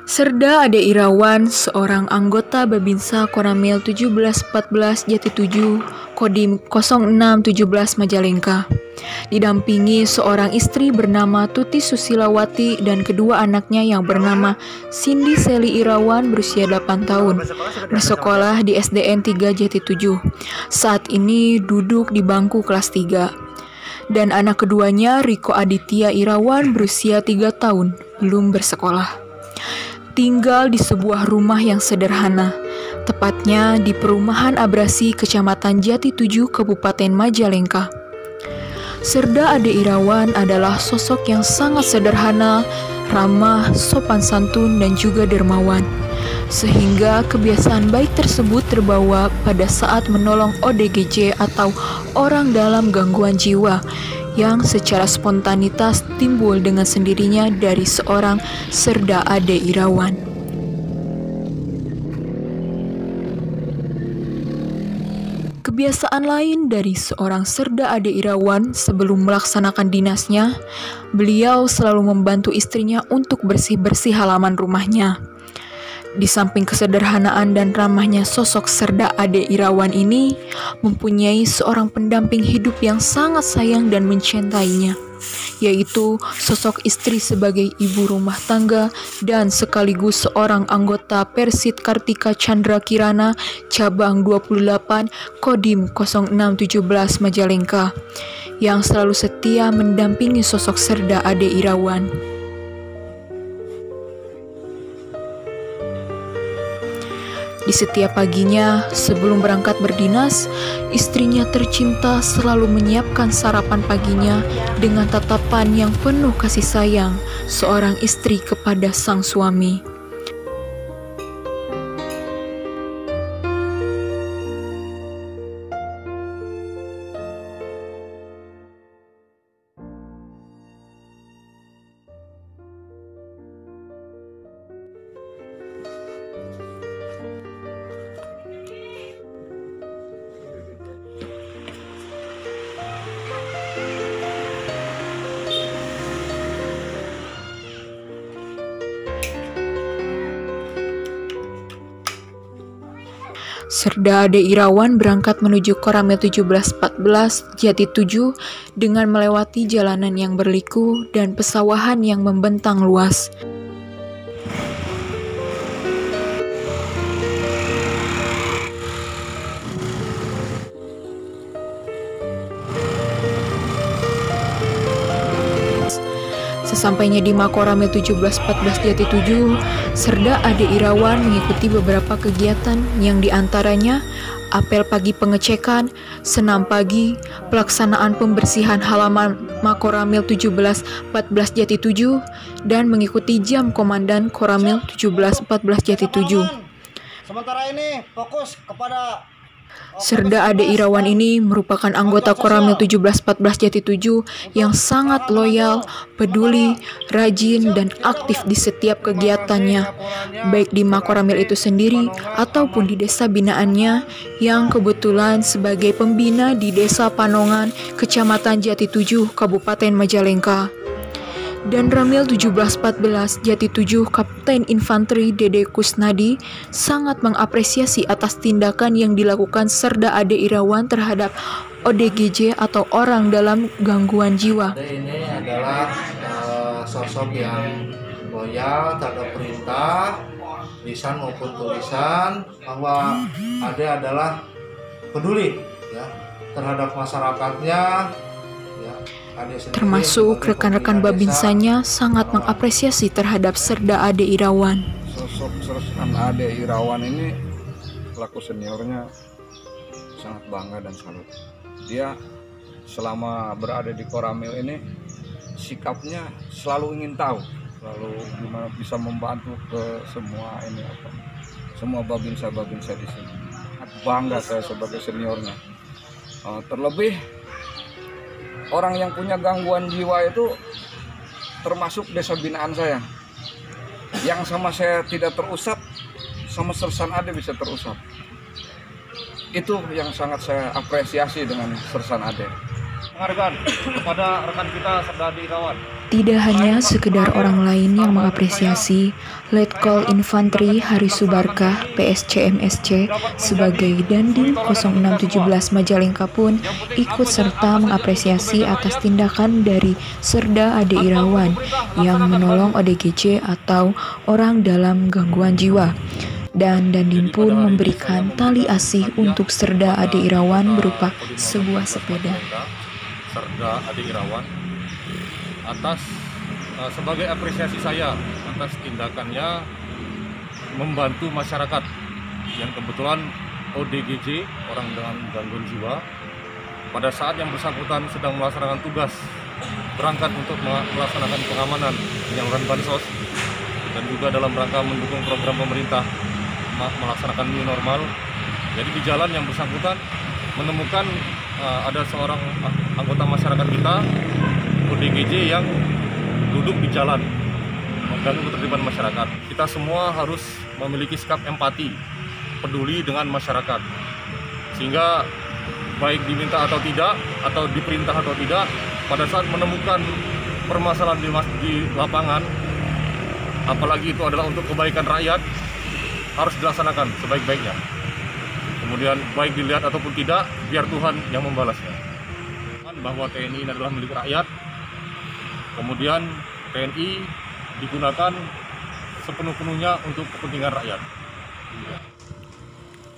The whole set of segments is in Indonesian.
Serda Ade Irawan, seorang anggota Babinsa Koramil 1714 Jati 7, Kodim 0617 Majalengka. Didampingi seorang istri bernama Tuti Susilawati dan kedua anaknya yang bernama Cindy Seli Irawan berusia 8 tahun, bersekolah di SDN 3 Jati 7. Saat ini duduk di bangku kelas 3. Dan anak keduanya Riko Aditya Irawan berusia 3 tahun, belum bersekolah. Tinggal di sebuah rumah yang sederhana, tepatnya di Perumahan Abrasi, Kecamatan Jati 7, Kabupaten Majalengka. Serda Ade Irawan adalah sosok yang sangat sederhana, ramah, sopan santun, dan juga dermawan. Sehingga kebiasaan baik tersebut terbawa pada saat menolong ODGJ atau orang dalam gangguan jiwa, yang secara spontanitas timbul dengan sendirinya dari seorang Serda Ade Irawan. Kebiasaan lain dari seorang Serda Ade Irawan sebelum melaksanakan dinasnya, beliau selalu membantu istrinya untuk bersih-bersih halaman rumahnya. Di samping kesederhanaan dan ramahnya sosok Serda Ade Irawan ini mempunyai seorang pendamping hidup yang sangat sayang dan mencintainya, yaitu sosok istri sebagai ibu rumah tangga dan sekaligus seorang anggota Persit Kartika Chandra Kirana Cabang 28 Kodim 0617 Majalengka, yang selalu setia mendampingi sosok Serda Ade Irawan. Di setiap paginya, sebelum berangkat berdinas, istrinya tercinta selalu menyiapkan sarapan paginya dengan tatapan yang penuh kasih sayang seorang istri kepada sang suami. Serda Ade Irawan berangkat menuju Koramil 1714 Jati 7 dengan melewati jalanan yang berliku dan pesawahan yang membentang luas. Sesampainya di Makoramil 1714 Jati 7, Serda Ade Irawan mengikuti beberapa kegiatan yang diantaranya apel pagi pengecekan, senam pagi, pelaksanaan pembersihan halaman Makoramil 1714 Jati 7, dan mengikuti jam komandan Koramil 1714 Jati 7. Sementara ini fokus kepada Serda Ade Irawan ini merupakan anggota Koramil 1714 Jati 7 yang sangat loyal, peduli, rajin, dan aktif di setiap kegiatannya, baik di Makoramil itu sendiri ataupun di desa binaannya, yang kebetulan sebagai pembina di Desa Panongan, Kecamatan Jati 7, Kabupaten Majalengka. Dan Ramil 1714 Jati 7 Kapten Infanteri Dede Kusnadi sangat mengapresiasi atas tindakan yang dilakukan Serda Ade Irawan terhadap ODGJ atau orang dalam gangguan jiwa. Ini adalah sosok yang loyal terhadap perintah, lisan maupun tulisan, bahwa Ade adalah peduli ya terhadap masyarakatnya. Termasuk rekan-rekan Babinsanya sangat mengapresiasi terhadap Serda Ade Irawan. Sosok Serda Ade Irawan ini pelaku seniornya sangat bangga dan salut. Dia selama berada di Koramil ini sikapnya selalu ingin tahu, selalu gimana bisa membantu ke semua ini semua babinsa di sini. Bangga saya sebagai seniornya. Terlebih orang yang punya gangguan jiwa itu termasuk desa binaan saya. Yang sama saya tidak terusap, sama Sersan Ade bisa terusap. Itu yang sangat saya apresiasi dengan Sersan Ade. penghargaan kepada rekan kita Serda Ade Irawan. Tidak hanya sekedar orang lain yang mengapresiasi, Letkol Infantri Hari Subarkah PSCMSC sebagai Dandim 0617 Majalengka pun ikut serta mengapresiasi atas tindakan dari Serda Ade Irawan yang menolong ODGJ atau orang dalam gangguan jiwa. Dan Dandim pun memberikan tali asih untuk Serda Ade Irawan berupa sebuah sepeda. Serda Ade Irawan atas sebagai apresiasi saya atas tindakannya membantu masyarakat yang kebetulan ODGJ, orang dengan gangguan jiwa, pada saat yang bersangkutan sedang melaksanakan tugas berangkat untuk melaksanakan pengamanan penyaluran bansos dan juga dalam rangka mendukung program pemerintah melaksanakan new normal. Jadi di jalan yang bersangkutan menemukan ada seorang anggota masyarakat kita ODGJ yang duduk di jalan mengganggu ketertiban masyarakat. Kita semua harus memiliki sikap empati, peduli dengan masyarakat, sehingga baik diminta atau tidak, atau diperintah atau tidak, pada saat menemukan permasalahan di lapangan, apalagi itu adalah untuk kebaikan rakyat, harus dilaksanakan sebaik-baiknya. Kemudian baik dilihat ataupun tidak, biar Tuhan yang membalasnya. Bahwa TNI ini adalah milik rakyat, kemudian TNI digunakan sepenuh-penuhnya untuk kepentingan rakyat.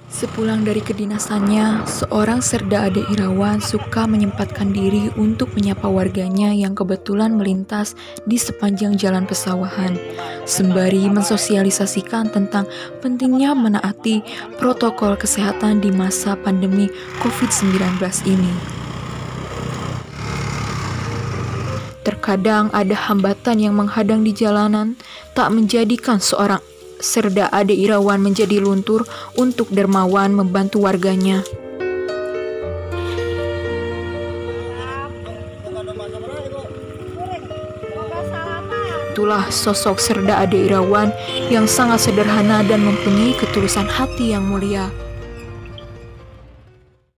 Sepulang dari kedinasannya, seorang Serda Ade Irawan suka menyempatkan diri untuk menyapa warganya yang kebetulan melintas di sepanjang jalan pesawahan, sembari mensosialisasikan tentang pentingnya menaati protokol kesehatan di masa pandemi COVID-19 ini. Terkadang ada hambatan yang menghadang di jalanan, tak menjadikan seorang Serda Ade Irawan menjadi luntur untuk dermawan membantu warganya. Itulah sosok Serda Ade Irawan yang sangat sederhana dan mempunyai ketulusan hati yang mulia.